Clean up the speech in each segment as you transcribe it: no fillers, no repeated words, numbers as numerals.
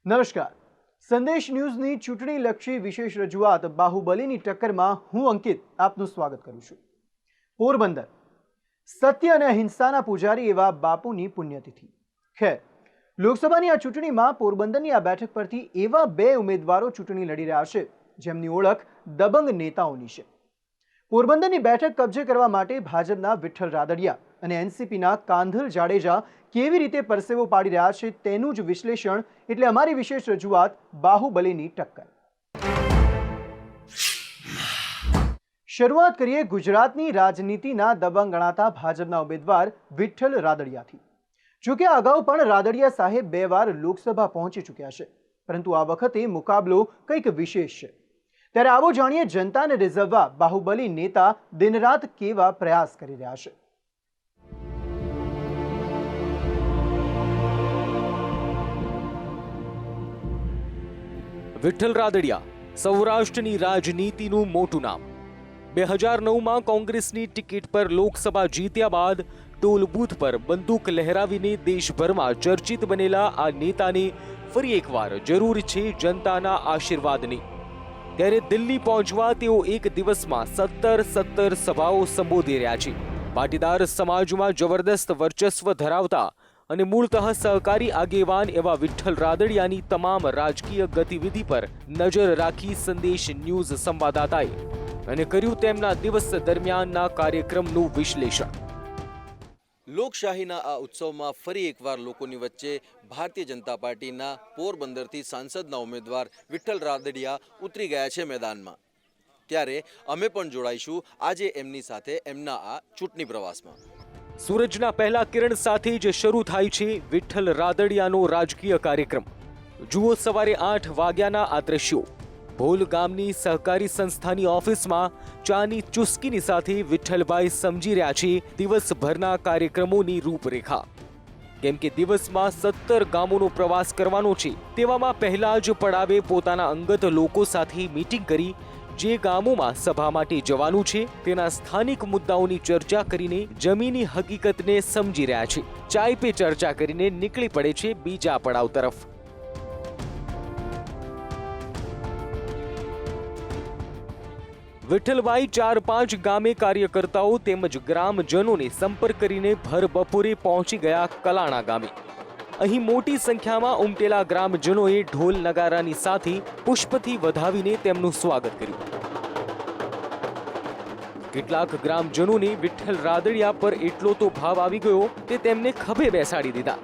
નમસ્કાર. સંદેશ ન્યૂઝની ચૂંટણીલક્ષી વિશેષ રજૂઆત બાહુબલીની ટક્કરમાં હું અંકિત આપનું સ્વાગત કરું છું. પોરબંદર સત્ય અને અહિંસાના પૂજારી એવા બાપુની પુણ્યતિથિ. ખેર, લોકસભાની આ ચૂંટણીમાં પોરબંદરની આ બેઠક પરથી એવા બે ઉમેદવારો ચૂંટણી લડી રહ્યા છે જેમની ઓળખ દબંગ નેતાઓની છે. પોરબંદરની બેઠક કબજે કરવા માટે ભાજપના વિઠ્ઠલ રાદડિયા અને એનસીપીના કાંધલ જાડેજા કેવી રીતે પરસેવો પાડી રહ્યા છે તેનું જ વિશ્લેષણ એટલે અમારી વિશેષ રજૂઆત બાહુબલીની ટક્કર. શરૂઆત કરીએ ગુજરાતની રાજનીતિના દબંગ ગણાતા ભાજપના ઉમેદવાર વિઠ્ઠલ રાદડિયાથી. જોકે અગાઉ પણ રાદડિયા સાહેબ 2 વાર લોકસભા પહોંચી ચૂક્યા છે, પરંતુ આ વખતે મુકાબલો કંઈક વિશેષ છે. ત્યારે આવો જાણીએ જનતાને રીઝવવા બાહુબલી નેતા દિનરાત કેવા પ્રયાસ કરી રહ્યા છે. વિઠ્ઠલ રાદડિયા સૌરાષ્ટ્રની રાજનીતિનું મોટું નામ. 2009માં કોંગ્રેસની ટિકિટ પર લોકસભા જીત્યા બાદ ટોલ બૂથ પર બંદૂક લહેરાવીને દેશભરમાં ચર્ચિત બનેલા આ નેતાને ફરી એકવાર જરૂર છે જનતાના આશીર્વાદની. ત્યારે દિલ્હી પહોંચવા તેઓ એક દિવસમાં 17 સભાઓ સંબોધી રહ્યા છે. પાટીદાર સમાજમાં જબરદસ્ત વર્ચસ્વ ધરાવતા અને મૂળતઃ સહકારી આગેવાન એવા વિઠ્ઠલ રાદડિયાની તમામ રાજકીય ગતિવિધિ પર નજર રાખી સંદેશ ન્યૂઝ સંવાદદાતાએ અને કર્યું તેમના દિવસ દરમિયાનના કાર્યક્રમનું વિશ્લેષણ. લોકશાહીના આ ઉત્સવમાં ફરી એકવાર લોકોની વચ્ચે ભારતીય જનતા પાર્ટીના પોરબંદરથી સાંસદના ઉમેદવાર વિઠ્ઠલ રાદડિયા ઉતરી ગયા છે મેદાનમાં. ત્યારે અમે પણ જોડાઈશું આજે એમની સાથે એમના આ ચૂંટણી પ્રવાસમાં. સૂરજના પહેલા કિરણ સાથે જ શરૂ થાય છે વિઠ્ઠલ રાદડિયાનો રાજકીય કાર્યક્રમ. જુઓ સવારે 8 વાગ્યાના આ દ્રશ્યો. ભોલ ગામની સહકારી સંસ્થાની ઓફિસમાં ચાની ચુસ્કીની સાથે વિઠ્ઠલભાઈ સમજી રહ્યા છે દિવસભરના કાર્યક્રમોની રૂપરેખા. કેમ કે દિવસમાં 17 ગામોનો પ્રવાસ કરવાનો છે, તેવામાં પહેલા જ પડાવે પોતાના અંગત લોકો સાથે મીટિંગ કરી જે ગામોમાં સભા માટે જવાનું છે તેના સ્થાનિક મુદ્દાઓની ચર્ચા કરીને જમીની હકીકતને સમજી રહ્યા છે. ચાય પે ચર્ચા કરીને નીકળી પડે છે બીજા પડાવ તરફ. વિઠ્ઠલભાઈ 4-5 ગામે કાર્યકર્તાઓ તેમજ ગ્રામજનોને સંપર્ક કરીને ભર બપોરે પહોંચી ગયા કલાણા ગામે. અહીં મોટી સંખ્યામાં ઉમટેલા ગ્રામજનોએ ઢોલ નગારાની સાથે પુષ્પથી વધાવીને તેમનું સ્વાગત કર્યું. કેટલાક ગ્રામજનોને વિઠ્ઠલ રાદડિયા પર એટલો તો ભાવ આવી ગયો કે તેમને ખભે બેસાડી દીધા.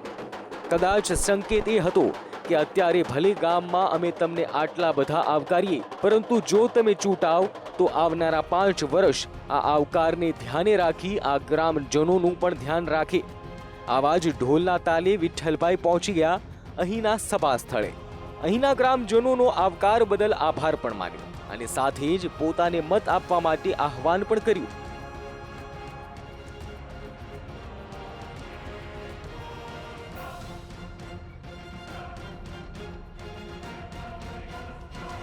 કદાચ સંકેત એ હતો કે અત્યારે ભલે ગામમાં અમે તમને આટલા બધા આવકારીએ, પરંતુ જો તમે ચૂંટાવ તો આવનારા 5 વર્ષ આ આવકારને ધ્યાને રાખી આ ગ્રામજનોનું પણ ધ્યાન રાખે. આવા જ ઢોલના તાલે વિઠ્ઠલભાઈ પહોંચી ગયા અહીંના સભા સ્થળે. અહીંના ગ્રામજનોનો આવકાર બદલ આભાર પણ માન્યો અને સાથે જ પોતાને મત આપવા માટે આહવાન પણ કર્યું.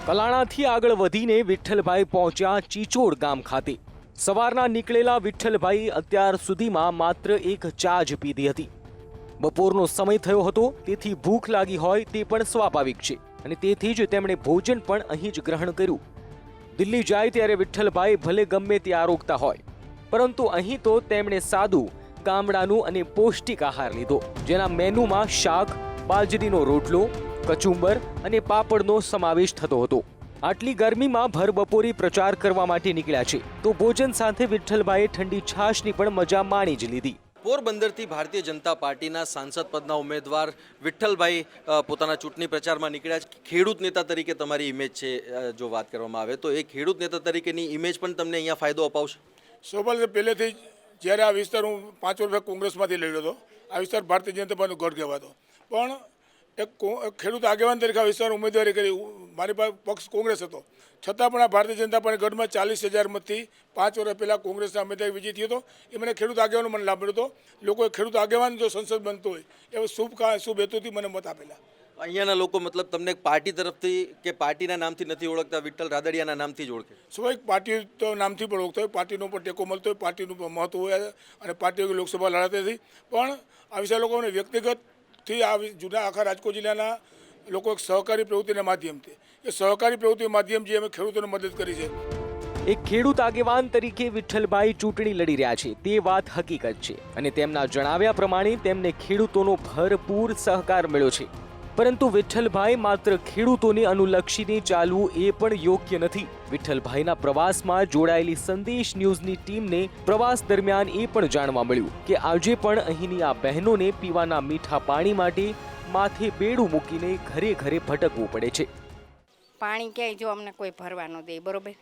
કલાણાથી આગળ વધીને વિઠ્ઠલભાઈ પહોંચ્યા ચીચોડ ગામ ખાતે. સવારના નીકળેલા વિઠ્ઠલભાઈ અત્યાર સુધીમાં માત્ર એક ચા જ પીધી હતી. બપોરનો સમય થયો હતો, તેથી ભૂખ લાગી હોય તે પણ સ્વાભાવિક છે અને તેથી જ તેમણે ભોજન પણ અહીં જ ગ્રહણ કર્યું. દિલ્હી જાય ત્યારે વિઠ્ઠલભાઈ ભલે ગમે તે આરોગતા હોય, પરંતુ અહીં તો તેમણે સાદું ગામડાનું અને પૌષ્ટિક આહાર લીધો, જેના મેનુમાં શાક, બાજરીનો રોટલો, કચુંબર અને પાપડનો સમાવેશ થતો હતો. આટલી ગરમીમાં ભર બપોરે પ્રચાર કરવા માટે નીકળ્યા છે, તો ભોજન સાથે વિઠ્ઠલભાઈએ ઠંડી છાશની પણ મજા માણી જ લીધી. પોરબંદરથી ભારતીય જનતા પાર્ટીના સાંસદ પદના ઉમેદવાર વિઠ્ઠલભાઈ પોતાના ચૂંટણી પ્રચારમાં નીકળ્યા છે. ખેડૂત નેતા તરીકે તમારી ઇમેજ છે, જો વાત કરવામાં આવે તો એ ખેડૂત નેતા તરીકેની ઇમેજ પણ તમને અહીંયા ફાયદો અપાવશે. સ્વાભાવિક પહેલેથી જ્યારે આ વિસ્તાર હું 5 વર્ષ કોંગ્રેસમાંથી લડ્યો હતો, આ વિસ્તાર ભારતીય જનતા પાર્ટીનો ગઢ કહેવાતો, પણ એક ખેડૂત આગેવાન તરીકે આ વિસ્તાર ઉમેદવારી કરી. મારી પાસે પક્ષ કોંગ્રેસ હતો, છતાં પણ આ ભારતીય જનતા પાર્ટી ગઢમાં 40,000 મતથી 5 વર્ષ પહેલાં કોંગ્રેસના ઉમેદવાર વિજય થયો હતો. એ મને ખેડૂત આગેવાનો મને લાભ મળ્યો હતો. લોકોએ ખેડૂત આગેવાન જો સંસદ બનતો હોય એવો શુભ હેતુથી મને મત આપેલા. અહીંયાના લોકો મતલબ તમને પાર્ટી તરફથી કે પાર્ટીના નામથી નથી ઓળખતા, વિઠ્ઠલ રાદડિયાના નામથી જ ઓળખે? સ્વાભાવિક પાર્ટી તો નામથી પણ ઓળખતો હોય, પાર્ટીનો પણ ટેકો મળતો હોય, પાર્ટીનું પણ મહત્વ હોય અને પાર્ટીઓ લોકસભા લડાતી હતી. પણ આ વિષય લોકોને વ્યક્તિગતથી આ જૂના આખા રાજકોટ જિલ્લાના લોકો એક સહકારી પ્રવૃત્તિના માધ્યમથી એ સહકારી પ્રવૃત્તિ માધ્યમથી અમે ખેડૂતોને મદદ કરી છે. એક ખેડૂત આગેવાન તરીકે વિઠ્ઠલભાઈ ચૂંટણી લડી રહ્યા છે તે વાત હકીકત છે અને તેમના જણાવ્યા પ્રમાણે તેમને ખેડૂતોનો ભરપૂર સહકાર મળ્યો છે. પરંતુ વિઠ્ઠલભાઈ માત્ર ખેડૂતોને અનુલક્ષીને ચાલવું એ પણ યોગ્ય નથી. વિઠ્ઠલભાઈના પ્રવાસમાં જોડાયેલી સંદેશ ન્યૂઝની ટીમને પ્રવાસ દરમિયાન એ પણ જાણવા મળ્યું કે આજે પણ અહીંની આ બહેનોને પીવાના મીઠા પાણી માટે માથે બેડું મૂકીને ઘરે ઘરે ભટકવું પડે છે. પાણી ક્યાંય જો અમને કોઈ ભરવા ન દે, બરોબર.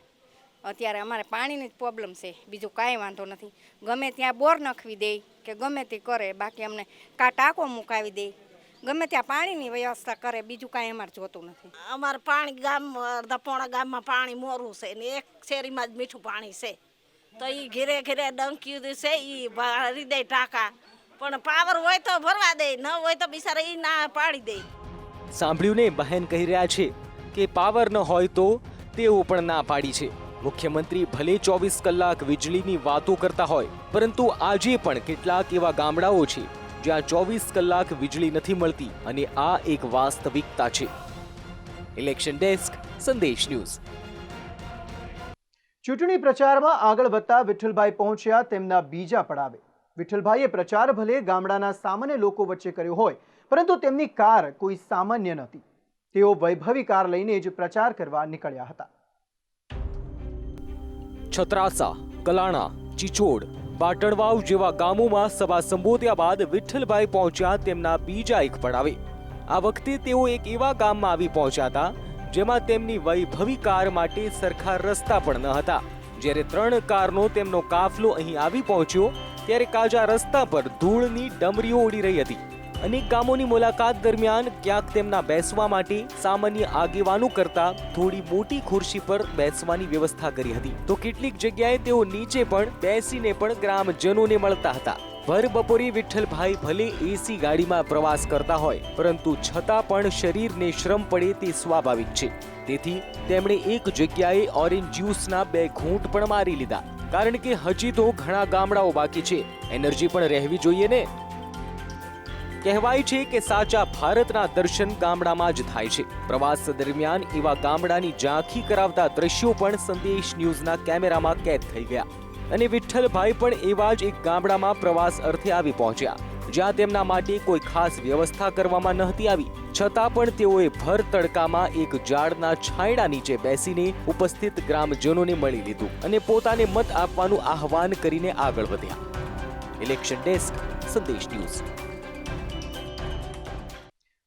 અત્યારે અમારે પાણીની જ પ્રોબ્લેમ છે, બીજું કાંઈ વાંધો નથી. ગમે ત્યાં બોર નખવી દે કે ગમે તે કરે, બાકી અમને ટાંકો મુકાવી દે, ગમે ત્યાં પાણીની વ્યવસ્થા કરે, બીજું કાંઈ અમારે જોતું નથી. અમારે પાણી ગામ અડધા પોણા ગામમાં પાણી મોરું છે ને એક શેરીમાં જ મીઠું પાણી છે, તો એ ઘેરે ઘેરે ડંકી છે એ ભરી દે ટાંકા, પણ પાવર હોય તો ભરવા દે, ન હોય તો બિચારા એ ના પાડી દે. સાંભળ્યું ને, બહેન કહી રહ્યા છે કે પાવર ન હોય તો તેઓ પણ ના પાડી છે. મુખ્યમંત્રી ભલે 24 કલાક વીજળીની વાતો કરતા હોય, પરંતુ આજે પણ કેટલાક એવા ગામડાઓ છે જ્યાં 24 કલાક વીજળી નથી મળતી અને આ એક વાસ્તવિકતા છે. ઇલેક્શન ડેસ્ક, સંદેશ ન્યૂઝ. ચૂંટણી પ્રચારમાં આગળ વધતા વિઠ્ઠલભાઈ પહોંચ્યા તેમના બીજા પડાવે. વિઠ્ઠલભાઈએ પ્રચાર ભલે ગામડાના સામાન્ય લોકો વચ્ચે કર્યો હોય, પરંતુ તેમની કાર કોઈ સામાન્ય નહોતી. તેઓ વૈભવી કાર લઈને જ પ્રચાર કરવા નીકળ્યા હતા. છત્રાસા, કલાણા, ચિચોડ, પાટણવાવ જેવા ગામોમાં સભા સંબોધ્યા બાદ વિઠ્ઠલભાઈ પહોંચ્યા તેમના બીજા એક પડાવે. આ વખતે તેઓ એક એવા ગામમાં આવી પહોંચ્યા હતા જેમાં તેમની વૈભવી કાર માટે સરખા રસ્તા પણ ન હતા. જ્યારે 3 કારનો તેમનો કાફલો અહીં આવી પહોંચ્યો ત્યારે કાજા રસ્તા પર ધૂળની ડમરીઓ ઉડી રહી હતી. અનેક ગામોની મુલાકાત દરમિયાન ક્યાંક તેમના બેસવા માટે સામાન્ય આગેવાનો કરતા થોડી મોટી ખુરશી પર બેસવાની વ્યવસ્થા કરી હતી, તો કેટલીક જગ્યાએ તેઓ નીચે પણ બેસીને પણ ગ્રામજનોને મળતા હતા. ભર બપોરે વિઠ્ઠલભાઈ ભલે એસી ગાડીમાં પ્રવાસ કરતા હોય, પરંતુ છતાં પણ શરીરને શ્રમ પડે તે સ્વાભાવિક છે. તેથી તેમણે એક જગ્યાએ ઓરેન્જ જ્યુસના 2 ઘૂંટ પણ મારી લીધા, કારણ કે હજી તો ઘણા ગામડાઓ બાકી છે, એનર્જી પણ રહેવી જોઈએ ને. કહેવાય છે કે સાચા ભારતના દર્શન ગામડામાં જ થાય છે. પ્રવાસ દરમિયાન એવા ગામડાની ઝાંખી કરાવતા દ્રશ્યો પણ સંદેશ ન્યૂઝના કેમેરામાં કેદ થઈ ગયા અને વિઠ્ઠલભાઈ પણ એવા જ એક ગામડામાં પ્રવાસ અર્થે આવી પહોંચ્યા, જ્યાં તેમના માટે કોઈ ખાસ વ્યવસ્થા કરવામાં નહોતી આવી, છતાં પણ તેઓએ ભર તડકામાં એક ઝાડના છાંયડા નીચે બેસીને ઉપસ્થિત ગ્રામજનોને મળી લીધું અને પોતાને મત આપવાનું આહવાન કરીને આગળ વધ્યા. ઇલેક્શન ડેસ્ક, સંદેશ ન્યૂઝ.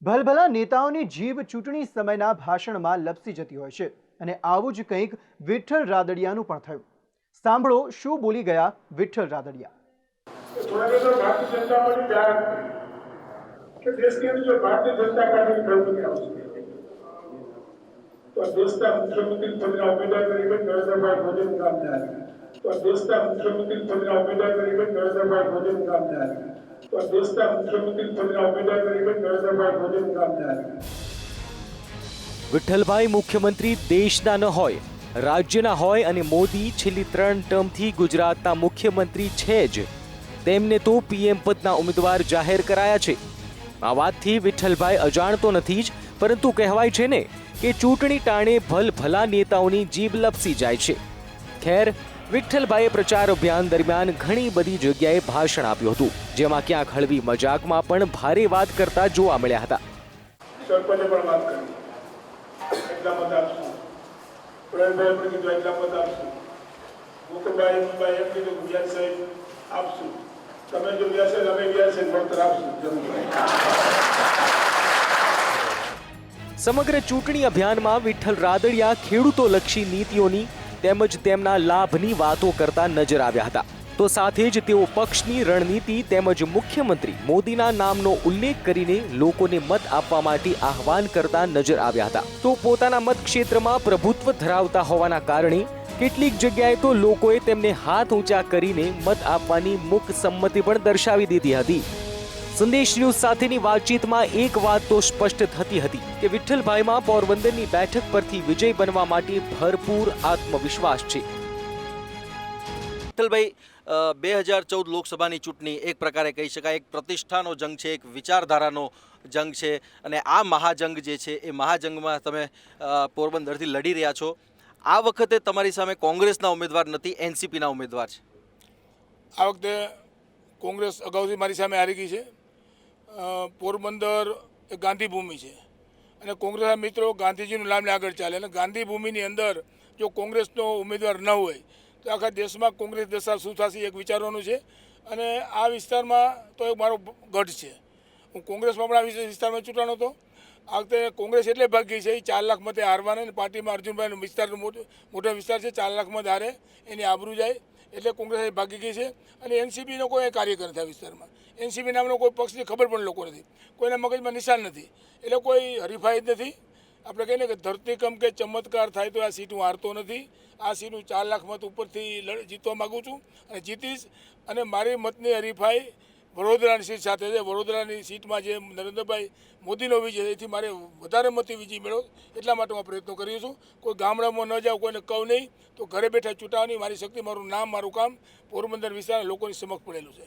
ભલભલા નેતાઓની જીભ ચૂંટણી સમયના ભાષણમાં લપસી જતી હોય છે અને આવું જ કંઈક વિઠ્ઠલ રાદડિયાનું પણ થયું. સાંભળો શું બોલી ગયા વિઠ્ઠલ રાદડિયા. ભારતીય જનતા પાર્ટી જાહેર કે દેશની અંદર જો ભારતીય જનતા પાર્ટીની પ્રવૃત્તિ આવશે તો દેશના મુખ્યમંત્રી પદના ઉમેદવાર તરીકે નરેન્દ્રભાઈ મોદીનું નામ જાય, તો દેશના મુખ્યમંત્રી પદના ઉમેદવાર તરીકે નરેન્દ્રભાઈ મોદીનું નામ જાય, તો દેશના મુખ્યમંત્રી પદના ઉમેદવાર તરીકે નરેન્દ્રભાઈ મોદીનું નામ જાય. વિઠ્ઠલભાઈ મુખ્યમંત્રી દેશના ન હોય, રાજ્યના હોય અને મોદી છેલ્લી 3 ટર્મથી ગુજરાતના મુખ્યમંત્રી છે જ, તેમને તો પીએમ પદના ઉમેદવાર જાહેર કરાયા છે. આ વાતથી વિઠ્ઠલભાઈ અજાણતો નથી જ, પરંતુ કહેવાય છે ને કે ચૂંટણી ટાણે ભલભલા નેતાઓની જીભ લપસી જાય છે. ખેર, વિઠ્ઠલભાઈએ પ્રચાર અભિયાન દરમિયાન ઘણી બધી જગ્યાએ ભાષણ આપ્યું હતું, જેમાં ક્યાંક હળવી મજાકમાં પણ ભારે વાત કરતા જોવા મળ્યા હતા. સરપંચે પણ વાત કરી, એટલા મત આપશું, પ્રવીણભાઈ પણ કીધું એટલા મત આપશું, મુકુભાઈ એમ કીધું વ્યાસ સાહેબ આપશું, તમે જો વ્યાસ અમે વ્યાસ વળતર આપશું. સમગ્ર ચૂંટણી અભિયાનમાં વિઠ્ઠલ રાદડિયા ખેડૂતોલક્ષી નીતિઓની તેમજ તેમના લાભની વાતો કરતા નજર આવ્યા હતા, તો સાથે જ તેઓ પક્ષની રણનીતિ તેમજ મુખ્યમંત્રી મોદીના નામનો ઉલ્લેખ કરીને લોકોને મત આપવા માટે આહવાન કરતા નજર આવ્યા હતા. તો પોતાના મતક્ષેત્રમાં પ્રભુત્વ ધરાવતા હોવાના કારણે કેટલીક જગ્યાએ તો લોકોએ તેમને હાથ ઊંચા કરીને મત આપવાની મૂક સંમતિ પણ દર્શાવી દીધી હતી. સંદેશ ન્યૂઝ સાથેની વાતચીતમાં એક વાત તો સ્પષ્ટ થતી હતી કે વિઠ્ઠલભાઈમાં પોરબંદરની બેઠક પરથી વિજય બનવા માટે ભરપૂર આત્મવિશ્વાસ છે. વિઠ્ઠલભાઈ, 2014 લોકસભાની ચૂંટણી એક પ્રકારે કહી શકાય એક પ્રતિષ્ઠાનો જંગ છે, એક વિચારધારાનો જંગ છે, અને આ મહાજંગ જે છે એ મહાજંગમાં તમે પોરબંદરથી લડી રહ્યા છો. આ વખતે તમારી સામે કોંગ્રેસના ઉમેદવાર નથી, એનસીપીના ઉમેદવાર છે. આ વખતે કોંગ્રેસ અગાઉથી મારી સામે હારી ગઈ છે. પોરબંદર એ ગાંધીભૂમિ છે અને કોંગ્રેસના મિત્રો ગાંધીજીનું નામને આગળ ચાલે, અને ગાંધીભૂમિની અંદર જો કોંગ્રેસનો ઉમેદવાર ન હોય તો આખા દેશમાં કોંગ્રેસ દશા શું થશે એક વિચારવાનું છે. અને આ વિસ્તારમાં તો એક મારો ગઢ છે. હું કોંગ્રેસમાં પણ આ વિસ્તારમાં ચૂંટાણો હતો. આ વખતે કોંગ્રેસ એટલે ભાગી છે, એ 4 લાખ મતે હારવાના, અને પાર્ટીમાં અર્જુનભાઈનો વિસ્તાર મોટો વિસ્તાર છે, 4 લાખ મત હારે એની આબરૂ જાય એટલે કોંગ્રેસ ભાગી ગઈ છે. અને એનસીપીનો કોઈ કાર્યકર નથી આ વિસ્તારમાં. એનસીપી નામનો કોઈ પક્ષની ખબર પણ લોકો નથી, કોઈના મગજમાં નિશાન નથી, એટલે કોઈ હરીફાઈ જ નથી. આપણે કહીએ ને કે ધરતીકંપ કે ચમત્કાર થાય તો આ સીટ હું હારતો નથી. આ સીટ હું 4 લાખ મત ઉપરથી જીતવા માગું છું અને જીતીશ. અને મારી મતની હરીફાઈ વડોદરાની સીટ સાથે છે. વડોદરાની સીટમાં જે નરેન્દ્રભાઈ મોદીનો વિજય એથી મારે વધારે મતે વિજય મેળવો, એટલા માટે હું પ્રયત્નો કરું છું. કોઈ ગામડામાં ન જાઉં, કોઈને કહું નહીં, તો ઘરે બેઠા ચૂંટાવાની મારી શક્તિ, મારું નામ, મારું કામ પોરબંદર વિસ્તારના લોકોની સમક્ષ પડેલું છે.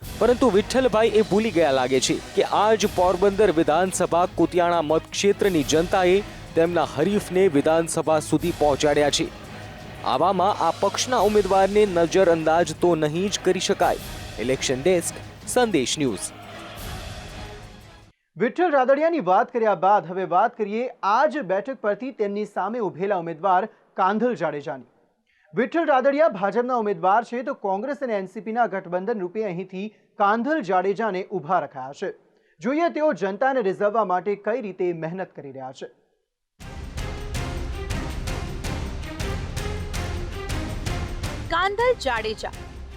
પરંતુ વિઠ્ઠલભાઈ એ ભૂલી ગયા લાગે છે કે આજ પોરબંદર વિધાનસભા કુતિયાણા મતક્ષેત્રની જનતાએ તેમના હરીફને વિધાનસભા સુધી પહોંચાડ્યા છે. આવામાં આ પક્ષના ઉમેદવારને નજરઅંદાજ તો નહીં જ કરી શકાય. ઇલેક્શન ડેસ્ક, સંદેશ ન્યૂઝ. વિઠ્ઠલ રાદડિયાની વાત કર્યા બાદ હવે વાત કરીએ આ જ બેઠક પરથી તેમની સામે ઉભેલા ઉમેદવાર કાંધલ જાડેજાની. વિઠ્ઠલ રાદડિયા ભાજપના ઉમેદવાર છે તો કોંગ્રેસ અને એનસીપીના ગઠબંધન રૂપે અહીંથી કાંધલ જાડેજાને ઊભા રખાયા છે. જોઈએ તેઓ જનતાને રીઝવવા માટે કઈ રીતે મહેનત કરી રહ્યા છે. કાંધલ જાડેજા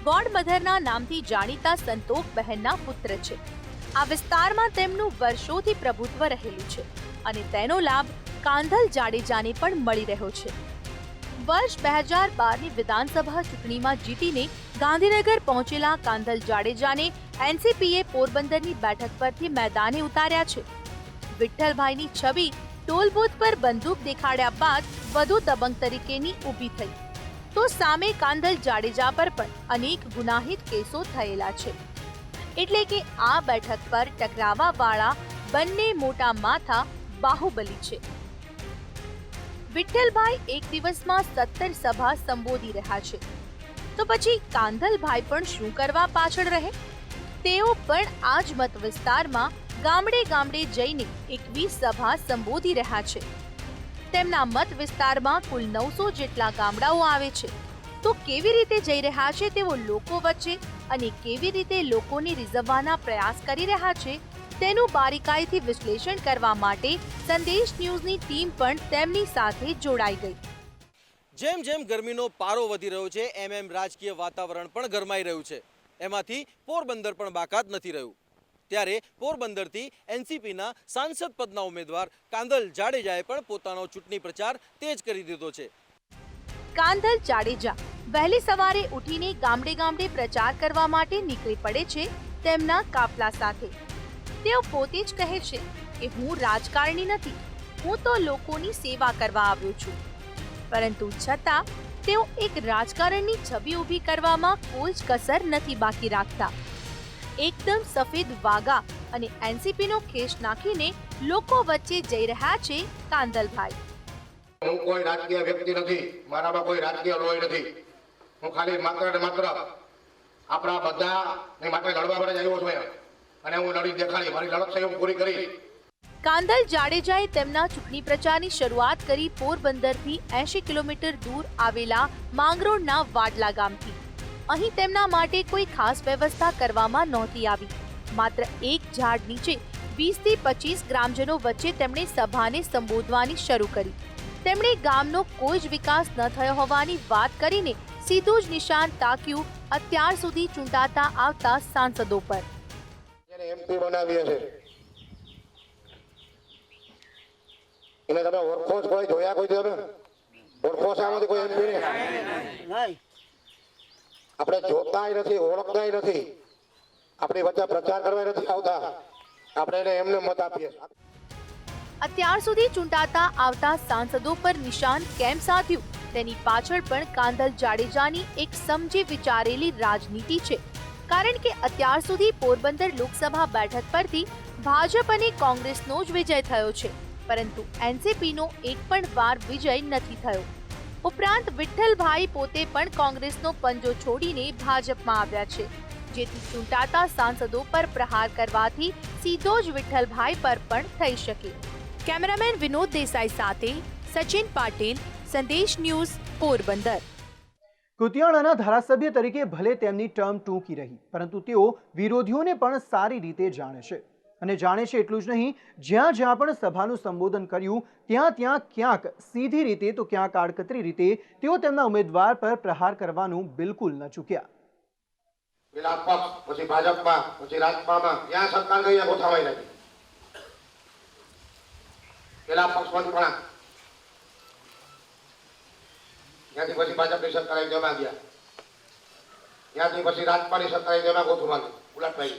ગોડમધરના નામથી જાણીતા સંતોષબહેનના પુત્ર છે. આ વિસ્તારમાં તેમનું વર્ષોથી પ્રભુત્વ રહેલું છે અને તેનો લાભ કાંધલ જાડેજાને પણ મળી રહ્યો છે. વર્ષ 2012ની વિધાનસભા ચૂંટણીમાં જીતીને ગાંધીનગર પહોંચેલા કાંધલ જાડેજાને એનસીપીએ પોરબંદરની બેઠક પરથી મેદાને ઉતાર્યા છે. વિઠ્ઠલભાઈની છબી ટોલ બૂથ પર બંદૂક દેખાડ્યા બાદ વધુ દબંગ તરીકેની ઊભી થઈ, તો સામે કાંધલ જાડેજા પર પણ અનેક ગુનાહિત કેસો થયેલા છે. એટલે કે આ બેઠક પર ટકરાવાવાળા બંને મોટા માથા બાહુબલી છે. વિઠ્ઠલભાઈ એક દિવસમાં 17 સભા સંબોધી રહ્યા છે, તો પછી કાંધલભાઈ પણ શું કરવા પાછળ રહે? તેઓ પણ આ જ મત વિસ્તારમાં ગામડે ગામડે જઈને 21 સભા સંબોધી રહ્યા છે. તેમના મત વિસ્તારમાં કુલ 900 જેટલા ગામડાઓ આવે છે. તો કેવી રીતે જઈ રહ્યા છે તેઓ લોકો વચ્ચે અને કેવી રીતે લોકોને રીઝવવાના પ્રયાસ કરી રહ્યા છે તેનું બારીકાઈથી વિશ્લેષણ કરવા માટે સંદેશ ન્યૂઝની ટીમ પણ તેમની સાથે જોડાઈ ગઈ. જેમ જેમ ગરમીનો પારો વધી રહ્યો છે એમ રાજકીય વાતાવરણ પણ ગરમાઈ રહ્યું છે. એમાંથી પોરબંદર પણ બાકાત નથી રહ્યું. ત્યારે પોરબંદરથી એનસીપીના સાંસદ પદના ઉમેદવાર કાંધલ જાડેજાએ પણ પોતાનો ચૂંટણી પ્રચાર તેજ કરી દીધો છે. કાંધલ જાડેજા વહેલી સવારે ઉઠીને ગામડે ગામડે પ્રચાર કરવા માટે નીકળી પડે છે તેમના કાફલા સાથે. તેઓ પોતે જ કહે છે કે હું રાજકારણી નથી, હું તો લોકોની સેવા કરવા આવ્યો છું. પરંતુ છતાં તેઓ એક રાજકારણની છબી ઊભી કરવામાં કોઈ જ કસર નથી બાકી રાખતા. એકદમ સફેદ વાગા અને એનસીપીનો ખેસ નાખીને લોકો વચ્ચે જઈ રહ્યા છે કાંધલભાઈ. હું કોઈ રાજકીય વ્યક્તિ નથી, મારામાં કોઈ રાજકીય લોહી નથી. હું ખાલી માત્ર ને માત્ર આપણા બધાને માટે લડવા માટે જ આવ્યો છું અને હું લડી દેખાડી મારી લડત હું પૂરી કરી. કાંધલ જાડેજાએ તેમના ચૂંટણી પ્રચારની શરૂઆત કરી પોરબંદરથી 80 કિલોમીટર દૂર આવેલા માંગરોળના વાડલા ગામથી. અહીં તેમના માટે કોઈ ખાસ વ્યવસ્થા કરવામાં નહોતી આવી. માત્ર એક ઝાડ નીચે 20 થી 25 ગ્રામજનો વચ્ચે તેમણે સભાને સંબોધવાની શરૂ કરી. તેમણે ગામનો કોઈ જ વિકાસ ન થયો હોવાની વાત કરીને સીધું જ નિશાન તાક્યું અત્યાર સુધી ચૂંટાતા આવતા સાંસદો પર. જેને એમપી બનાવ્યા છે એને તમે ઓળખો જ કોઈ જોયા કોઈ તમે ઓળખો છો આમાંથી કોઈ એમપી ને? આપણે જોતાય નથી, ઓળખતાય નથી, આપણી વચ્ચે પ્રચાર કરવા નથી આવતા, આપણે એને એમને મત આપીએ. અત્યાર સુધી ચૂંટાતા આવતા સાંસદો પર નિશાન કેમ સાધ્યું તેની પાછળ પણ કાંધલ જાડેજાની એક સમજી વિચારેલી રાજનીતિ છે. કારણ કે અત્યાર સુધી પોરબંદર લોકસભા બેઠક પરથી ભાજપ અને કોંગ્રેસનો જ વિજય થયો છે, પરંતુ એનસીપીનો એક પણ વાર વિજય નથી થયો. ઉપરાંત વિઠ્ઠલભાઈ પોતે પણ કોંગ્રેસનો પંજો છોડીને ભાજપમાં આવ્યા છે, જેથી ચૂંટાતા સાંસદો પર પ્રહાર કરવાથી સીધો જ વિઠ્ઠલભાઈ પર પણ થઈ શકે. કેમેરામેન વિનોદ દેસાઈ સાથે સચિન પાટીલ, સંદેશ ન્યૂઝ, પોરબંદર. કુતિયાણાના ધારાસભ્ય તરીકે ભલે તેમની ટર્મ ટૂંકી રહી, પરંતુ તેઓ વિરોધીઓને પણ સારી રીતે જાણે છે. અને જાણે છે એટલું જ નહીં, જ્યાં જ્યાં પણ સભાનું સંબોધન કર્યું ત્યાં ક્યાંક સીધી રીતે તો ક્યાંક આડકતરી રીતે તેઓ તેમના ઉમેદવાર પર પ્રહાર કરવાનું બિલકુલ ન ચૂક્યા. પેલા પક્ષ પછી ભાજપમાં પછી રાજપામાં ત્યાં સરકાર ગઈ ગોઠવાઈ નથી. પેલા પક્ષ પણ ત્યાંથી પછી ભાજપની સરકાર જમા ગયા, ત્યાંથી પછી રાજપાની સરકાર જમા ગોઠવા ઉલટવાઈ,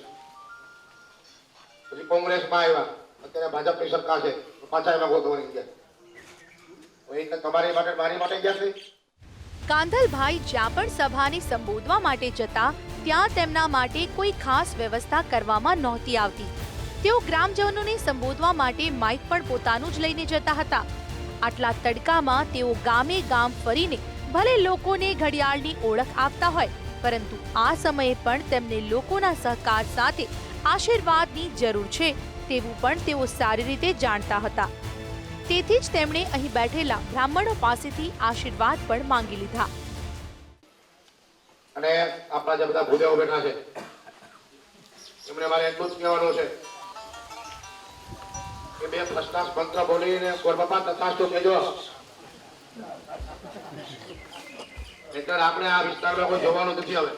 પછી કોંગ્રેસમાં આવ્યા, અત્યારે ભાજપની સરકાર છે પાછા એમાં ગોઠવણી ગયા. તમારી માટે મારી માટે ગયા છે. કાંધલભાઈ જ્યાં પણ સભાને સંબોધવા માટે જતા ત્યાં તેમના માટે કોઈ ખાસ વ્યવસ્થા કરવામાં નહોતી આવતી. તેઓ ગ્રામજનોને સંબોધવા માટે માઇક પણ પોતાનું જ લઈને જતા હતા. આટલા તડકામાં તેઓ ગામે ગામ ફરીને ભલે લોકોને ઘડિયાળની ઓળખ આપતા હોય, પરંતુ આ સમયે પણ તેમને લોકોના સહકાર સાથે આશીર્વાદની જરૂર છે તેવું પણ તેઓ સારી રીતે જાણતા હતા. તેથી જ તેમણે અહીં બેઠેલા બ્રાહ્મણો પાસેથી આશીર્વાદ પણ માંગી લીધા. અને આપણા જે બધા ભૂદેવો બેઠા છે એમને મારે એટલું જ કહેવાનું છે કે બે ફર્સ્ટ મંત્ર બોલીને ગોરબાપા તથાસ્તુ કહેજો. એટલે આપણે આ વિસ્તારમાં કોઈ જોવાનું નથી. હવે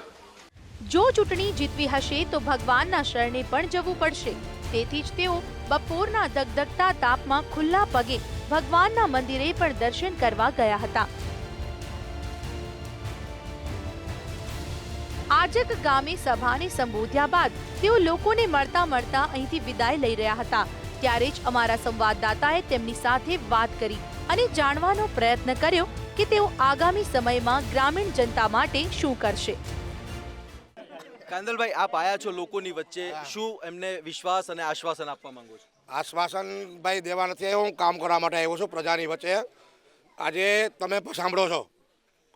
જો ચૂંટણી જીતવી હશે તો ભગવાનના શરણે પણ જવું પડશે. તેથી જ તેઓ બપોરના દગદગતા તાપમાં ખુલ્લા પગે ભગવાનના મંદિરે પણ દર્શન કરવા ગયા હતા. આજક ગામે સભાને સંબોધ્યા બાદ તેઓ લોકોને મળતા અહીંથી વિદાય લઈ રહ્યા હતા. ત્યારે જ અમારા સંવાદદાતાએ તેમની સાથે વાત કરી અને જાણવાનો પ્રયત્ન કર્યો કે તેઓ આગામી સમયમાં ગ્રામીણ જનતા માટે શું કરશે. કાંદલભાઈ, આપ આયા છો લોકોની વચ્ચે, શું એમને વિશ્વાસ અને આશ્વાસન આપવા માંગો છો? આશ્વાસન ભાઈ દેવા નથી આવ્યો, હું કામ કરવા માટે આવ્યો છું પ્રજાની વચ્ચે. આજે તમે સાંભળો છો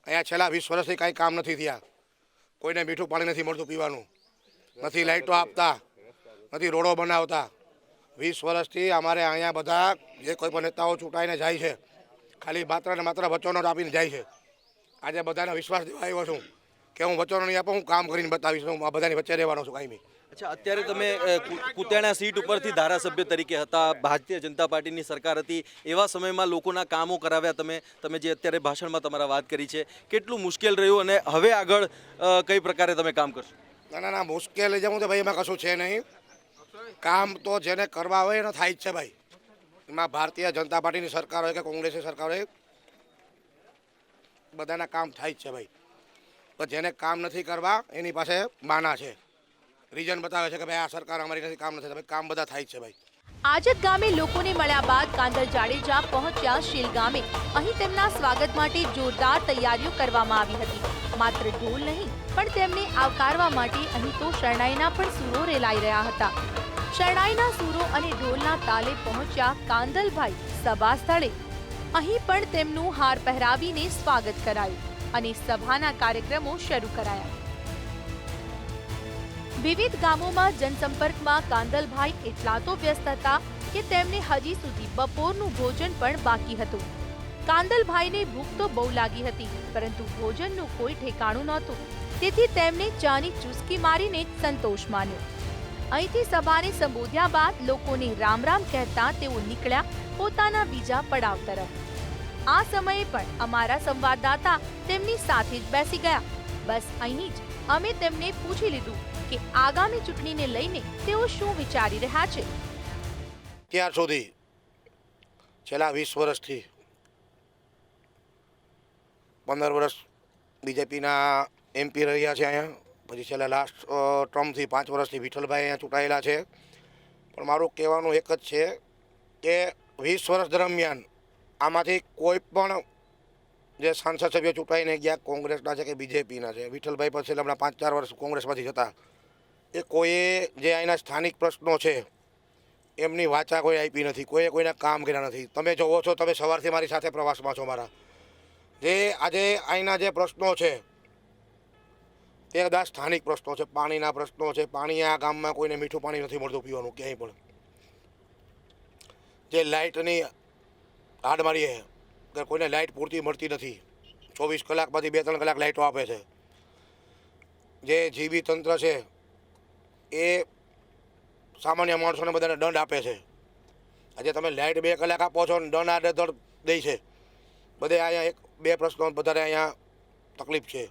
અહીંયા છેલ્લા 20 વર્ષથી કાંઈ કામ નથી થયા. કોઈને મીઠું પાણી નથી મળતું પીવાનું, નથી લાઇટો આપતા, નથી રોડો બનાવતા. 20 વર્ષથી અમારે અહીંયા બધા જે કોઈ પણ નેતાઓ ચૂંટાઈને જાય છે ખાલી માત્ર ને માત્ર વચનો આપીને જાય છે. આજે બધાને વિશ્વાસ દેવા આવ્યો છું કે હું વચનો નહીં આપું, હું કામ કરીને બતાવીશ. હું આ બધાની વચ્ચે રહેવાનો છું કાયમી. અચ્છા, અત્યારે તમે કુતિયાણા સીટ ઉપરથી ધારાસભ્ય તરીકે હતા, ભારતીય જનતા પાર્ટીની સરકાર હતી, એવા સમયમાં લોકોના કામો કરાવ્યા તમે જે અત્યારે ભાષણમાં તમારા વાત કરી છે, કેટલું મુશ્કેલ રહ્યું અને હવે આગળ કઈ પ્રકારે તમે કામ કરશો? ના મુશ્કેલ જેવું તો ભાઈ એમાં કશું છે નહીં. કામ તો જેને કરવા હોય એને થાય જ છે ભાઈ. એમાં ભારતીય જનતા પાર્ટીની સરકાર હોય કે કોંગ્રેસની સરકાર હોય, બધાના કામ થાય જ છે ભાઈ. પણ જેને કામ નથી કરવા એની પાસે માના છે, રીઝન બતાવે છે કે ભાઈ આ સરકાર અમારી નથી, કામ નથી. ભાઈ કામ બધા થાય જ છે ભાઈ. આજક ગામે લોકોને મળ્યા બાદ કાંધલ જાડેજા પહોંચ્યા શીલ ગામે. અહીં તેમના સ્વાગત માટે જોરદાર તૈયારીઓ કરવામાં આવી હતી. માત્ર ઢોલ નહીં પણ તેમને આવકારવા માટે અહીં તો શરણાઈના પણ સૂરો રેલાઈ રહ્યા હતા. શરણાઈના સૂરો અને ઢોલના તાલે પહોંચ્યા કાંધલભાઈ સભા સ્થળે. અહીં પણ તેમનું હાર પહેરાવીને સ્વાગત કરાયું અને સભાના કાર્યક્રમો શરૂ કરાયા. વિવિધ ગામોમાં જનસંપર્કમાં કાંધલભાઈ એટલા તો વ્યસ્ત હતા કે તેમને હજી સુધી બપોરનું ભોજન પણ બાકી હતું. કાંધલભાઈને ભૂખ તો બહુ લાગી હતી, પરંતુ ભોજનનું કોઈ ઠેકાણું નહોતું. તેથી તેમણે ચાની ચૂસકી મારીને સંતોષ માન્યો. અહીંથી સભાને સંબોધ્યા બાદ લોકોને રામ રામ કહેતા તેઓ નીકળ્યા પોતાના બીજા પડાવ તરફ. આ સમયે પણ અમારા સંવાદદાતા તેમની સાથે જ બેસી ગયા. બસ અહીં જ અમે તેમને પૂછી લીધું કે આગામી ચૂંટણીને લઈને તેઓ શું વિચારી રહ્યા છે. ત્યાર સુધી છેલ્લા 20 વર્ષથી 15 વર્ષ બીજેપીના MP રહ્યા છે અહીંયા. પછી છેલ્લા લાસ્ટ ટર્મથી 5 વર્ષથી વિઠ્ઠલભાઈ અહીંયા ચૂંટાયેલા છે. પણ મારું કહેવાનું એક જ છે કે 20 વર્ષ દરમિયાન આમાંથી કોઈ પણ જે સાંસદ સભ્યો ચૂંટાઈને ગયા કોંગ્રેસના છે કે બીજેપીના છે, વિઠ્ઠલભાઈ પટેલ હમણાં 5-4 વર્ષ કોંગ્રેસમાંથી જતા, એ કોઈએ જે અહીંના સ્થાનિક પ્રશ્નો છે એમની વાચા કોઈ આપી નથી, કોઈએ કોઈના કામ કર્યા નથી. તમે જોવો છો, તમે સવારથી મારી સાથે પ્રવાસમાં છો મારા, જે આજે અહીંના જે પ્રશ્નો છે તે બધા સ્થાનિક પ્રશ્નો છે, પાણીના પ્રશ્નો છે. પાણી આ ગામમાં કોઈને મીઠું પાણી નથી મળતું પીવાનું ક્યાંય પણ. જે લાઇટની હાડમારી છે કે કોઈને લાઇટ પૂરતી મળતી નથી, 24 કલાકમાંથી 2-3 કલાક લાઇટો આપે છે. જે જીબી તંત્ર છે એ સામાન્ય માણસોને બધાને દંડ આપે છે. આજે તમે લાઇટ 2 કલાક આપો છો ને દંડ આડેધડ દે છે. બધે અહીંયા 1-2 પ્રશ્નો વધારે અહીંયા તકલીફ છે.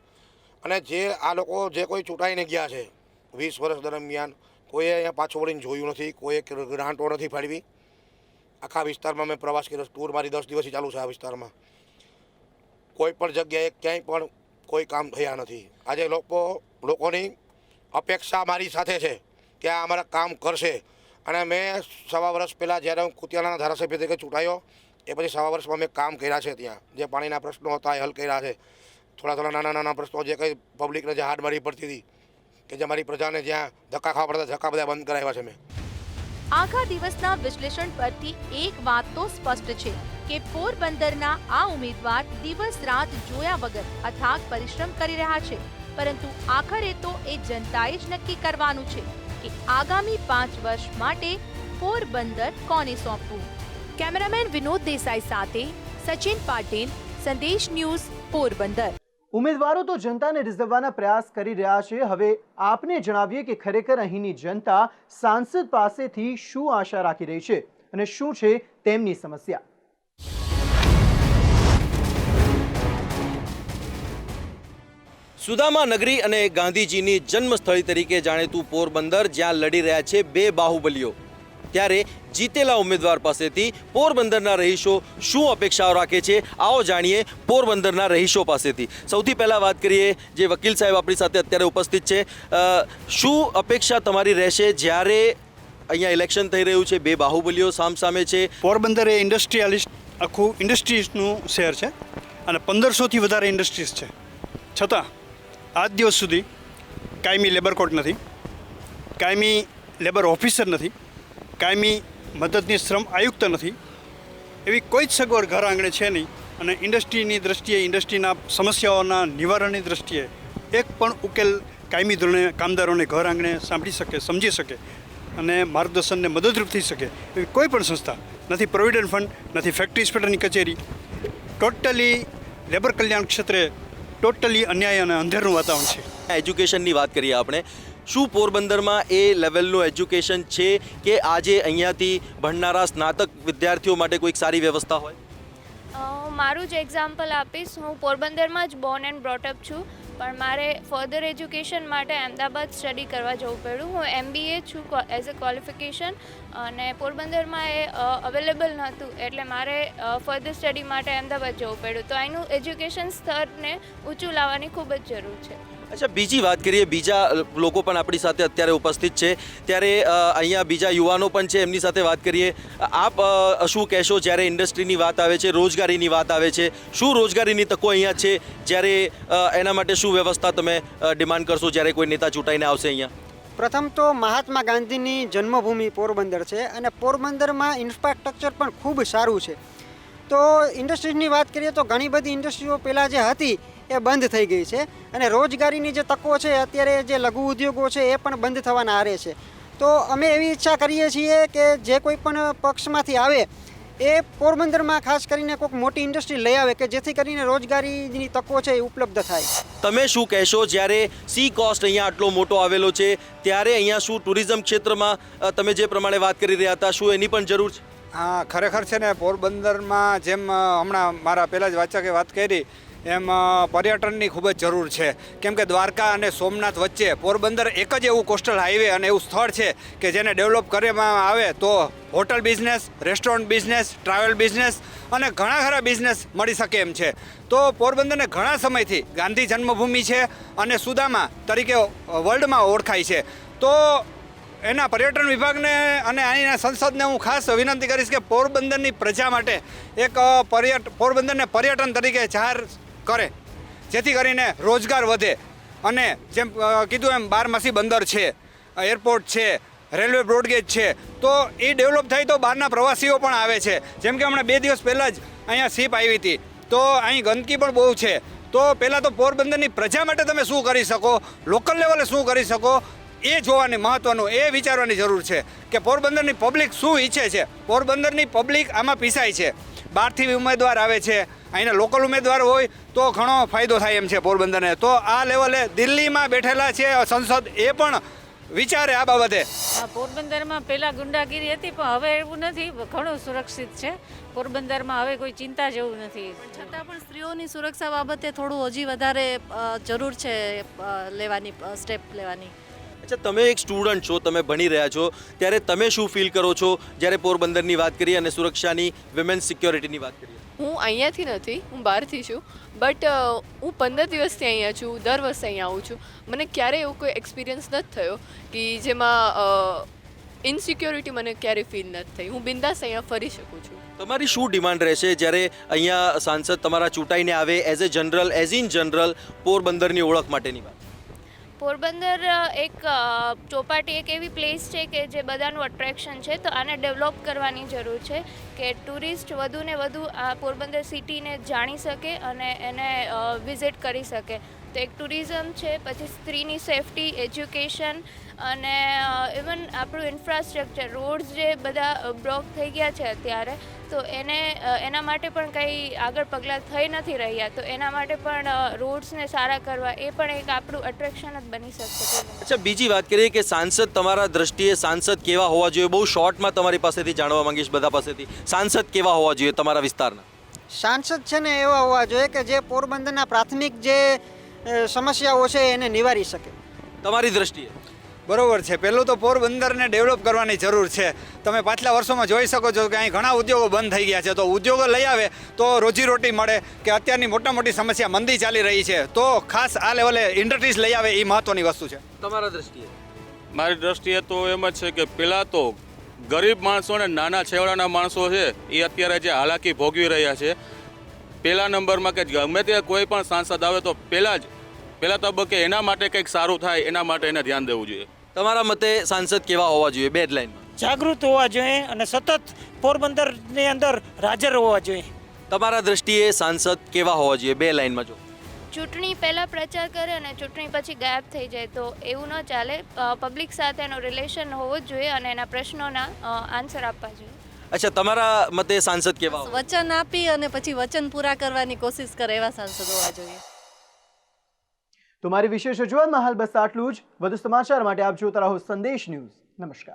અને જે આ લોકો જે કોઈ ચૂંટાઈને ગયા છે 20 વર્ષ દરમિયાન કોઈએ અહીંયા પાછું વળીને જોયું નથી, કોઈએ ગ્રાન્ટો નથી ફાળવી. આખા વિસ્તારમાં મેં પ્રવાસ કર્યો, ટૂર મારી 10 દિવસથી ચાલુ છે આ વિસ્તારમાં. કોઈ પણ જગ્યાએ ક્યાંય પણ કોઈ કામ થયા નથી. આજે લોકોની અપેક્ષા મારી સાથે છે કે આ અમારા કામ કરશે. અને મેં 1.25 વર્ષ પહેલાં જ્યારે હું કુતિયાણાના ધારાસભ્ય તરીકે ચૂંટાયો એ પછી 1.25 વર્ષમાં મેં કામ કર્યા છે. ત્યાં જે પાણીના પ્રશ્નો હતા એ હલ કર્યા છે. થોડા નાના પ્રશ્નો જે કંઈ પબ્લિકને જે હાડમારી પડતી હતી કે જે મારી પ્રજાને જ્યાં ધક્કા ખાવા પડતા ધક્કા બધા બંધ કરાવ્યા છે મેં. આખા દિવસના વિશ્લેષણ પરથી એક વાત તો સ્પષ્ટ છે કે પોરબંદરના આ ઉમેદવાર દિવસ રાત જોયા વગર અથાગ પરિશ્રમ કરી રહ્યા છે, પરંતુ આખરે તો એ જનતાએ જ નક્કી કરવાનું છે કે આગામી 5 વર્ષ માટે પોરબંદર કોને સોંપવું. કેમેરામેન વિનોદ દેસાઈ સાથે સચિન પાટીલ, સંદેશ ન્યૂઝ, પોરબંદર. ઉમેદવારો તો જનતાને રીઝવવાના પ્રયાસ કરી રહ્યા છે. હવે આપને જણાવીએ કે ખરેખર અહીંની જનતા સાંસદ પાસેથી શું આશા રાખી રહી છે અને શું છે તેમની સમસ્યા. સુદામા નગરી અને ગાંધીજીની જન્મસ્થળી તરીકે જાણીતું પોરબંદર જ્યાં લડી રહ્યા છે 2 બાહુબલીઓ, ત્યારે જીતેલા ઉમેદવાર પાસેથી પોરબંદરના રહીશો શું અપેક્ષાઓ રાખે છે, આવો જાણીએ પોરબંદરના રહીશો પાસેથી. સૌથી પહેલાં વાત કરીએ, જે વકીલ સાહેબ આપણી સાથે અત્યારે ઉપસ્થિત છે, શું અપેક્ષા તમારી રહેશે જ્યારે અહીંયા ઇલેક્શન થઈ રહ્યું છે, 2 બાહુબલીઓ સામસામે છે? પોરબંદર એ ઇન્ડસ્ટ્રીયાલિસ્ટ, આખું ઇન્ડસ્ટ્રીઝનું શહેર છે અને 1500થી વધારે ઇન્ડસ્ટ્રીઝ છે. છતાં આજ દિવસ સુધી કાયમી લેબર કોર્ટ નથી, કાયમી લેબર ઓફિસર નથી, કાયમી મદદની શ્રમ આયુક્ત નથી. એવી કોઈ જ સગવડ ઘર આંગણે છે નહીં. અને ઇન્ડસ્ટ્રીની દૃષ્ટિએ, ઇન્ડસ્ટ્રીના સમસ્યાઓના નિવારણની દૃષ્ટિએ એક પણ ઉકેલ કાયમી ધોરણે કામદારોને ઘર આંગણે સાંભળી શકે, સમજી શકે અને માર્ગદર્શનને મદદરૂપ થઈ શકે એવી કોઈ પણ સંસ્થા નથી. પ્રોવિડન્ટ ફંડ નથી, ફેક્ટરી ઇન્સ્પેક્ટરની કચેરી. ટોટલી લેબર કલ્યાણ ક્ષેત્રે ટોટલી અન્યાય અને અંધેરનું વાતાવરણ છે. એજ્યુકેશનની વાત કરીએ આપણે, શું પોરબંદરમાં એ લેવલનું એજ્યુકેશન છે કે આજે અહીંયાથી ભણનારા સ્નાતક વિદ્યાર્થીઓ માટે કોઈક સારી વ્યવસ્થા હોય? મારું જ એક્ઝામ્પલ આપીશ. હું પોરબંદરમાં જ બોર્ન એન્ડ બ્રોટઅપ છું, પણ મારે ફર્ધર એજ્યુકેશન માટે અમદાવાદ સ્ટડી કરવા જવું પડ્યું. હું MBA છું એઝ અ ક્વોલિફિકેશન, અને પોરબંદરમાં એ અવેલેબલ નહોતું, એટલે મારે ફર્ધર સ્ટડી માટે અમદાવાદ જવું પડ્યું. તો અહીંનું એજ્યુકેશન સ્તરને ઊંચું લાવવાની ખૂબ જ જરૂર છે. અચ્છા, બીજી વાત કરીએ, બીજા લોકો પણ આપણી સાથે અત્યારે ઉપસ્થિત છે, ત્યારે અહીંયા બીજા યુવાનો પણ છે, એમની સાથે વાત કરીએ. આપ શું કહેશો જ્યારે ઇન્ડસ્ટ્રીની વાત આવે છે, રોજગારીની વાત આવે છે? શું રોજગારીની તકો અહીંયા છે, જ્યારે એના માટે શું વ્યવસ્થા તમે ડિમાન્ડ કરશો જ્યારે કોઈ નેતા ચૂંટાઈને આવશે અહીંયા? પ્રથમ તો મહાત્મા ગાંધીની જન્મભૂમિ પોરબંદર છે અને પોરબંદરમાં ઇન્ફ્રાસ્ટ્રક્ચર પણ ખૂબ સારું છે. તો ઇન્ડસ્ટ્રીઝની વાત કરીએ તો ઘણી બધી ઇન્ડસ્ટ્રીઓ પહેલાં જે હતી એ બંધ થઈ ગઈ છે અને રોજગારીની જે તકો છે અત્યારે જે લઘુ ઉદ્યોગો છે એ પણ બંધ થવાના આરે છે. તો અમે એવી ઈચ્છા કરીએ છીએ કે જે કોઈ પણ પક્ષમાંથી આવે એ પોરબંદરમાં ખાસ કરીને કોઈક મોટી ઇન્ડસ્ટ્રી લઈ આવે કે જેથી કરીને રોજગારીની તકો છે એ ઉપલબ્ધ થાય. તમે શું કહેશો જ્યારે સી કોસ્ટ અહીંયા આટલો મોટો આવેલો છે ત્યારે અહીંયા શું ટુરિઝમ ક્ષેત્રમાં તમે જે પ્રમાણે વાત કરી રહ્યા હતા શું એની પણ જરૂર છે? હા, ખરેખર છે ને, પોરબંદરમાં જેમ હમણાં મારા પહેલાં જ વાચકે વાત કરી એમ પર્યટનની ખૂબ જ જરૂર છે. કેમ કે દ્વારકા અને સોમનાથ વચ્ચે પોરબંદર એક જ એવું કોસ્ટલ હાઈવે અને એવું સ્થળ છે કે જેને ડેવલપ કરવામાં આવે તો hotel business, restaurant business, travel business અને ઘણા ખરા બિઝનેસ મળી શકે એમ છે. તો પોરબંદરને ઘણા સમયથી ગાંધી જન્મભૂમિ છે અને સુદામા તરીકે વર્લ્ડમાં ઓળખાય છે. તો એના પર્યટન વિભાગને અને અહીંના સંસદને હું ખાસ વિનંતી કરીશ કે પોરબંદરની પ્રજા માટે એક પોરબંદરને પર્યટન તરીકે જાહેર કરે, જેથી કરીને રોજગાર વધે અને જેમ કીધું એમ બારમાસી બંદર છે, એરપોર્ટ છે, રેલવે બ્રોડગેજ છે, તો એ ડેવલપ થાય તો બહારના પ્રવાસીઓ પણ આવે છે. જેમ કે હમણાં 2 દિવસ પહેલાં જ અહીંયા શિપ આવી હતી, તો અહીં ગંદકી પણ બહુ છે. તો પહેલાં તો પોરબંદરની પ્રજા માટે તમે શું કરી શકો, લોકલ લેવલે શું કરી શકો, એ જોવાની મહત્ત્વનું એ વિચારવાની જરૂર છે કે પોરબંદરની પબ્લિક શું ઈચ્છે છે. પોરબંદરની પબ્લિક આમાં પીસાય છે. બહારથી ઉમેદવાર આવે છે, અહીંના લોકલ ઉમેદવાર હોય તો ઘણો ફાયદો થાય એમ છે પોરબંદરને. તો આ લેવલે દિલ્હીમાં બેઠેલા છે સંસદ, એ પણ વિચારે આ બાબતે. પોરબંદરમાં પહેલાં ગુંડાગીરી હતી, પણ હવે એવું નથી, ઘણું સુરક્ષિત છે પોરબંદરમાં. હવે કોઈ ચિંતા જેવું નથી. છતાં પણ સ્ત્રીઓની સુરક્ષા બાબતે થોડું હજી વધારે જરૂર છે લેવાની, સ્ટેપ લેવાની. અચ્છા, તમે એક સ્ટુડન્ટ છો, તમે ભણી રહ્યા છો, ત્યારે તમે શું ફીલ કરો છો જ્યારે પોરબંદરની વાત કરીએ અને સુરક્ષાની, વિમેન્સ સિક્યોરિટીની વાત કરીએ? હું અહીંયાથી નથી, હું બહારથી છું, બટ હું 15 દિવસથી અહીંયા છું, દર વર્ષે અહીંયા આવું છું. મને ક્યારેય એવો કોઈ એક્સપિરિયન્સ નથી થયો કે જેમાં ઇનસિક્યોરિટી મને ક્યારેય ફીલ નથી થઈ. હું બિંદાસ અહીંયા ફરી શકું છું. તમારી શું ડિમાન્ડ રહેશે જ્યારે અહીંયા સાંસદ તમારા ચૂંટાઈને આવે એઝ ઇન જનરલ પોરબંદરની ઓળખ માટેની વાત? પોરબંદર એક ચોપાટી, એક એવી પ્લેસ છે કે જે બધાનું અટ્રેક્શન છે, તો આને ડેવલપ કરવાની જરૂર છે કે ટુરિસ્ટ વધુ ને વધુ આ પોરબંદર સિટીને જાણી શકે અને એને વિઝિટ કરી શકે. તો એક ટુરિઝમ છે, પછી સ્ત્રીની સેફટી, એજ્યુકેશન અને ઇવન આપણું ઇન્ફ્રાસ્ટ્રક્ચર, રોડ્સ જે બધા બ્લોક થઈ ગયા છે અત્યારે, તો એના માટે પણ કંઈ આગળ પગલાં થઈ નથી રહ્યા. તો એના માટે પણ રોડ્સને સારા કરવા, એ પણ એક આપણું અટ્રેક્શન જ બની શકશે. અચ્છા, બીજી વાત કરીએ કે સાંસદ, તમારા દ્રષ્ટિએ સાંસદ કેવા હોવા જોઈએ? બહુ શોર્ટમાં તમારી પાસેથી જાણવા માંગીશ, બધા પાસેથી. સાંસદ કેવા હોવા જોઈએ તમારા વિસ્તારના? સાંસદ છે ને એવા હોવા જોઈએ કે જે પોરબંદરના પ્રાથમિક જે સમસ્યાઓ છે એને નિવારી શકે. તમારી દ્રષ્ટિએ? બરોબર છે. પહેલું તો પોરબંદરને ડેવલપ કરવાની જરૂર છે. તમે પાછલા વર્ષોમાં જોઈ શકો છો કે અહીં ઘણા ઉદ્યોગો બંધ થઈ ગયા છે, તો ઉદ્યોગો લઈ આવે તો રોજીરોટી મળે. કે અત્યારની મોટી સમસ્યા મંદી ચાલી રહી છે, તો ખાસ આ લેવલે ઇન્ડસ્ટ્રીઝ લઈ આવે એ મહત્વની વસ્તુ છે. તમારા દ્રષ્ટિએ? મારી દ્રષ્ટિએ તો એમ જ છે કે પહેલાં તો ગરીબ માણસો અને નાના છેવાડાના માણસો છે એ અત્યારે જે હાલાકી ભોગવી રહ્યા છે, પહેલા નંબરમાં કે ગમે તે કોઈ પણ સાંસદ આવે તો પહેલા તબક્કે એના માટે કંઈક સારું થાય એના માટે એને ધ્યાન દેવું જોઈએ. તમારા મતે સાંસદ કેવા હોવા જોઈએ? 2 હેડલાઇનમાં. જાગૃત હોવા જોઈએ અને સતત પોરબંદરની અંદર હાજર હોવા જોઈએ. તમારા દ્રષ્ટિએ સાંસદ કેવા હોવા જોઈએ? 2 લાઇનમાં જો. ચૂંટણી પહેલાં પ્રચાર કરે અને ચૂંટણી પછી ગાયબ થઈ જાય, તો એવું ન ચાલે. પબ્લિક સાથેનો રિલેશન હોવો જ જોઈએ અને એના પ્રશ્નોના આન્સર આપવા જોઈએ. અચ્છા, તમારા મતે સાંસદ કેવા? વચન આપી અને પછી વચન પૂરા કરવાની કોશિશ કરે એવા સાંસદ હોવા જોઈએ. તો મારી વિશેષ રજૂઆતમાં હાલ બસ આટલું જ. વધુ સમાચાર માટે આપ જોતા રહો સંદેશ ન્યૂઝ. નમસ્કાર.